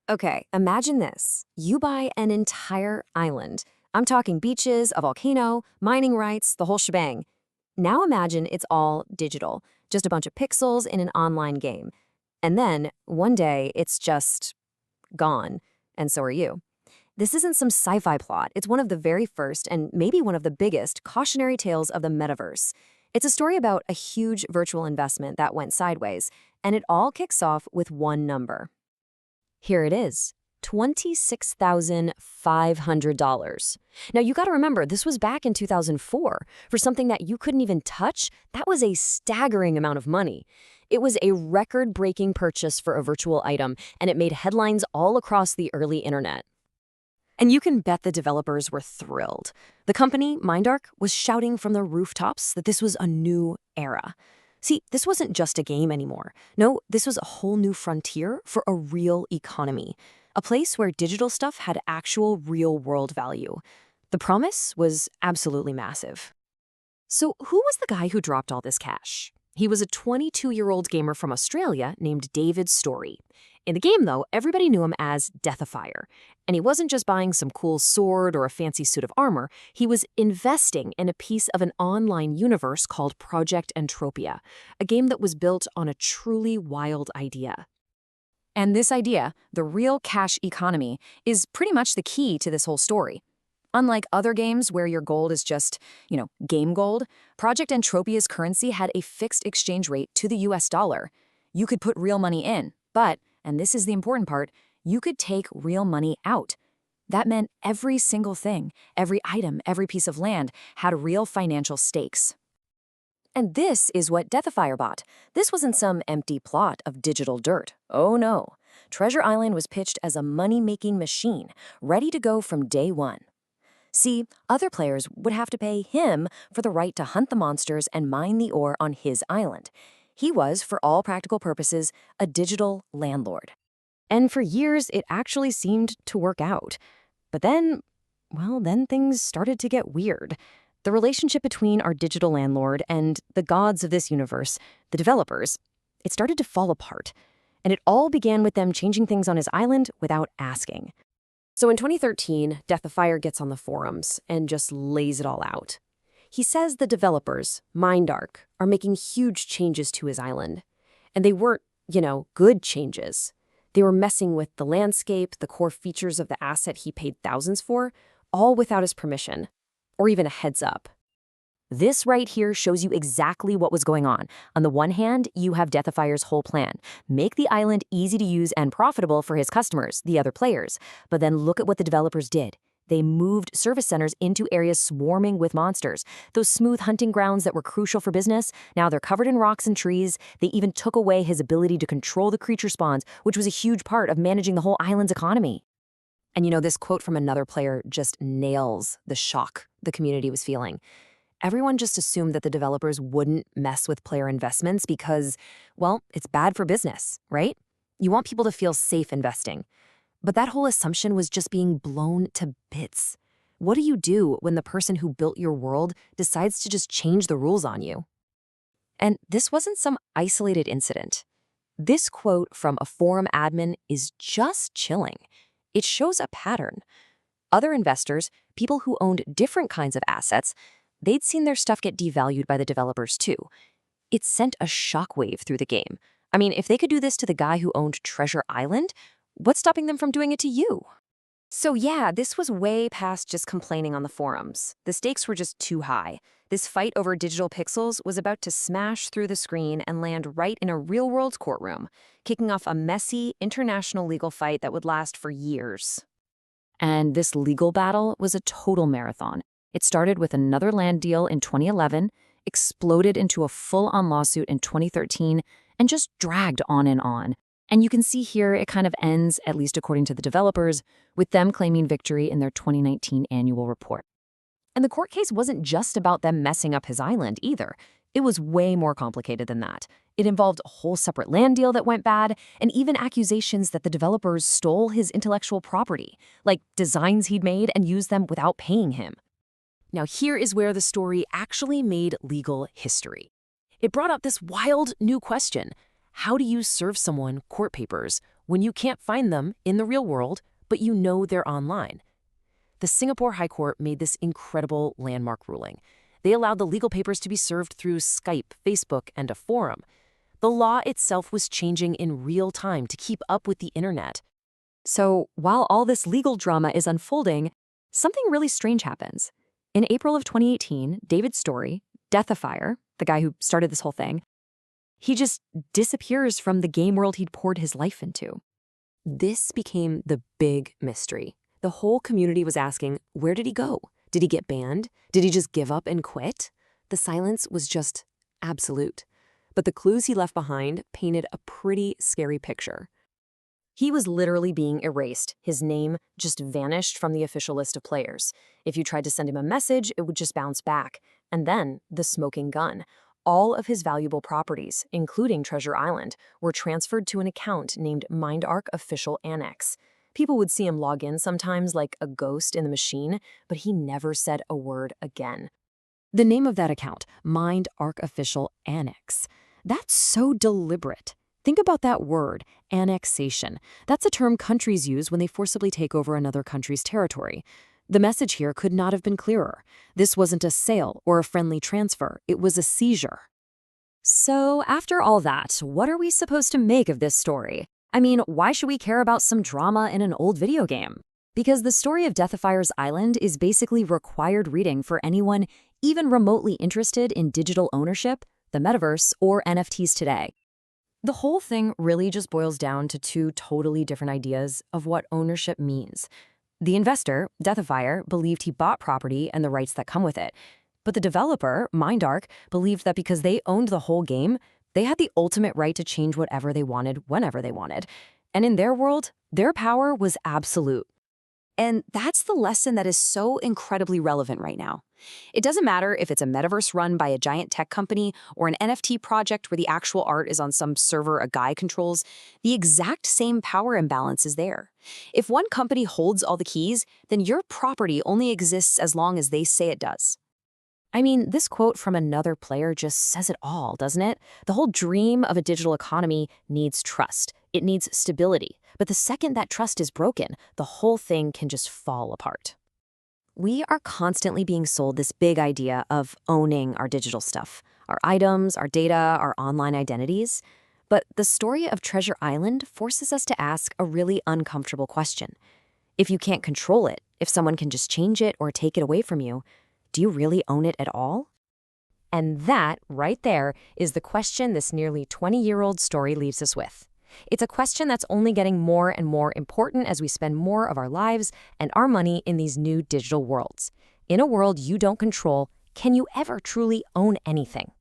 Okay, imagine this. You buy an entire island. I'm talking beaches, a volcano, mining rights, the whole shebang. Now imagine it's all digital, just a bunch of pixels in an online game. And then, one day, it's just gone. And so are you. This isn't some sci-fi plot. It's one of the very first, and maybe one of the biggest, cautionary tales of the metaverse. It's a story about a huge virtual investment that went sideways, and it all kicks off with one number. Here it is. $26,500. Now, you got to remember, this was back in 2004. For something that you couldn't even touch, that was a staggering amount of money. It was a record-breaking purchase for a virtual item, and it made headlines all across the early internet. And you can bet the developers were thrilled. The company, MindArc, was shouting from the rooftops that this was a new era. See, this wasn't just a game anymore. No, this was a whole new frontier for a real economy, a place where digital stuff had actual real-world value. The promise was absolutely massive. So who was the guy who dropped all this cash? He was a 22-year-old gamer from Australia named David Story. In the game, though, everybody knew him as Deathifier. And he wasn't just buying some cool sword or a fancy suit of armor, he was investing in a piece of an online universe called Project Entropia, a game that was built on a truly wild idea. And this idea, the real cash economy, is pretty much the key to this whole story. Unlike other games where your gold is just, game gold, Project Entropia's currency had a fixed exchange rate to the US dollar. You could put real money in, but, and this is the important part, you could take real money out. That meant every single thing, every item, every piece of land had real financial stakes. And this is what Deathifier bought. This wasn't some empty plot of digital dirt. Oh no. Treasure Island was pitched as a money-making machine, ready to go from day one. See, other players would have to pay him for the right to hunt the monsters and mine the ore on his island. He was, for all practical purposes, a digital landlord. And for years, it actually seemed to work out. But then things started to get weird. The relationship between our digital landlord and the gods of this universe, the developers, it started to fall apart. And it all began with them changing things on his island without asking. So in 2013, Deathifier gets on the forums and just lays it all out. He says the developers, MindArc, are making huge changes to his island. And they weren't, good changes. They were messing with the landscape, the core features of the asset he paid thousands for, all without his permission, or even a heads up. This right here shows you exactly what was going on. On the one hand, you have Deathifier's whole plan. Make the island easy to use and profitable for his customers, the other players. But then look at what the developers did. They moved service centers into areas swarming with monsters. Those smooth hunting grounds that were crucial for business, now they're covered in rocks and trees. They even took away his ability to control the creature spawns, which was a huge part of managing the whole island's economy. And this quote from another player just nails the shock the community was feeling. Everyone just assumed that the developers wouldn't mess with player investments because, it's bad for business, right? You want people to feel safe investing. But that whole assumption was just being blown to bits. What do you do when the person who built your world decides to just change the rules on you? And this wasn't some isolated incident. This quote from a forum admin is just chilling. It shows a pattern. Other investors, people who owned different kinds of assets, they'd seen their stuff get devalued by the developers too. It sent a shockwave through the game. I mean, if they could do this to the guy who owned Treasure Island, what's stopping them from doing it to you? So yeah, this was way past just complaining on the forums. The stakes were just too high. This fight over digital pixels was about to smash through the screen and land right in a real-world courtroom, kicking off a messy, international legal fight that would last for years. And this legal battle was a total marathon. It started with another land deal in 2011, exploded into a full-on lawsuit in 2013, and just dragged on and on. And you can see here it kind of ends, at least according to the developers, with them claiming victory in their 2019 annual report. And the court case wasn't just about them messing up his island either. It was way more complicated than that. It involved a whole separate land deal that went bad, and even accusations that the developers stole his intellectual property, like designs he'd made and used them without paying him. Now here is where the story actually made legal history. It brought up this wild new question. How do you serve someone court papers when you can't find them in the real world, but you know they're online. The Singapore High Court made this incredible landmark ruling. They allowed the legal papers to be served through Skype, Facebook, and a forum. The law itself was changing in real time to keep up with the internet. So while all this legal drama is unfolding, something really strange happens. In April of 2018, David Story, Deathifier, the guy who started this whole thing, he just disappears from the game world he'd poured his life into. This became the big mystery. The whole community was asking, where did he go? Did he get banned? Did he just give up and quit? The silence was just absolute. But the clues he left behind painted a pretty scary picture. He was literally being erased. His name just vanished from the official list of players. If you tried to send him a message, it would just bounce back. And then the smoking gun. All of his valuable properties, including Treasure Island, were transferred to an account named MindArc Official Annex. People would see him log in sometimes like a ghost in the machine, but he never said a word again. The name of that account, MindArc Official Annex, that's so deliberate. Think about that word, annexation. That's a term countries use when they forcibly take over another country's territory. The message here could not have been clearer. This wasn't a sale or a friendly transfer. It was a seizure. So after all that, what are we supposed to make of this story? I mean, why should we care about some drama in an old video game? Because the story of Deathifier's Island is basically required reading for anyone even remotely interested in digital ownership, the metaverse, or NFTs today. The whole thing really just boils down to two totally different ideas of what ownership means. The investor, Deathifier, believed he bought property and the rights that come with it. But the developer, MindArc, believed that because they owned the whole game, they had the ultimate right to change whatever they wanted whenever they wanted. And in their world, their power was absolute. And that's the lesson that is so incredibly relevant right now. It doesn't matter if it's a metaverse run by a giant tech company or an NFT project where the actual art is on some server a guy controls, the exact same power imbalance is there. If one company holds all the keys, then your property only exists as long as they say it does. I mean, this quote from another player just says it all, doesn't it? The whole dream of a digital economy needs trust. It needs stability. But the second that trust is broken, the whole thing can just fall apart. We are constantly being sold this big idea of owning our digital stuff, our items, our data, our online identities. But the story of Treasure Island forces us to ask a really uncomfortable question. If you can't control it, if someone can just change it or take it away from you, do you really own it at all? And that, right there, is the question this nearly 20-year-old story leaves us with. It's a question that's only getting more and more important as we spend more of our lives and our money in these new digital worlds. In a world you don't control, can you ever truly own anything?